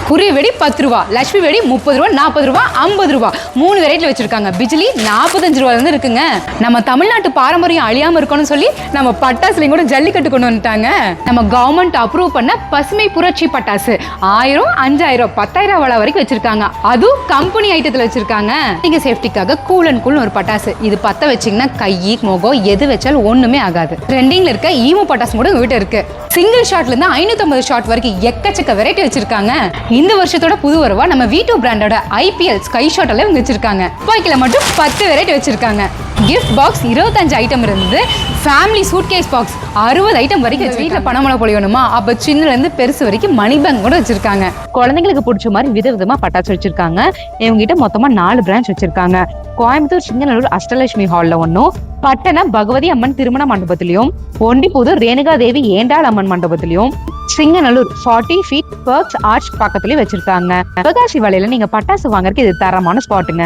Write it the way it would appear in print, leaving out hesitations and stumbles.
குருவி வெடி 10 ரூபா, லட்சுமி வெடி 30 ரூபா, 40 ரூபா, 50 ரூபா, 3 வெரைட்டில வச்சிருக்காங்க. பிஜிலி 45 ரூபாயில இருந்து இருக்குங்க. நம்ம தமிழ்நாட்டு பாரம்பரியம் அழியாம இருக்கணும்னு சொல்லி நம்ம பட்டாசுலையும் கூட ஜல்லிக்கட்டு கொண்டு வந்துட்டாங்க. நம்ம கவர்மெண்ட் அப்ரூவ் பண்ண பசுமை புரட்சி பட்டாசு 1000, 5000, 10,000 வரை வரைக்கும் வச்சிருக்காங்க. அதுவும் கம்பெனி ஐட்டத்துல வச்சிருக்காங்க. நீங்க சேஃப்டிக்காக கூல் அண்ட் கூல் ஒரு பட்டாசு, இது பத்த வச்சீங்கன்னா கை முகம் எது வச்சாலும் ஒண்ணுமே ஆகாது. ட்ரெண்டிங்ல இருக்க ஈமோ பட்டாசு கூட உங்க வீட்டு இருக்கு. சிங்கிள் ஷாட்ல இருந்து 550 ஷாட் வரைக்கும் எக்கச்சக்க வெரைட்டி வச்சிருக்காங்க. இந்த வருஷத்தோட புது வரவா நம்ம V2 பிராண்டோட IPL ஸ்கை ஷாட் எல்லாம் வச்சிருக்காங்க. துப்பாக்கில மட்டும் 10 வெரைட்டி வச்சிருக்காங்க. கிஃப்ட் பாக்ஸ் 25 ஐட்டம் இருந்து ஃபேமிலி சூட்கேஸ் பாக்ஸ் 60 ஐட்டம் வரைக்கும் வீட்டில் பணமழை பொழியணுமா, அப்ப சின்னல இருந்து பெருசு வரைக்கும் மணி பேங்க் கூட வச்சிருக்காங்க. குழந்தைங்களுக்கு பிடிச்ச மாதிரி விதவிதமா பட்டாசு வச்சிருக்காங்க. இவங்க கிட்ட மொத்தமா 4 பிரான்ச் வச்சிருக்காங்க. கோயம்புத்தூர் சிங்கநல்லூர் அஷ்டலட்சுமி ஹால்ல ஒன்னும், பட்டணம் பகவதி அம்மன் திருமண மண்டபத்திலையும், ஒண்டிப்புதூர் ரேணுகா தேவி ஏண்டாள் அம்மன் மண்டபத்திலையும், சிங்கநல்லூர் 40 feet பர்க்ஸ் ஆர்ச் பக்கத்துலயும் வச்சிருக்காங்க. சிவகாசி வலையில நீங்க பட்டாசு வாங்குறதுக்கு இது தரமான ஸ்பாட்டுங்க.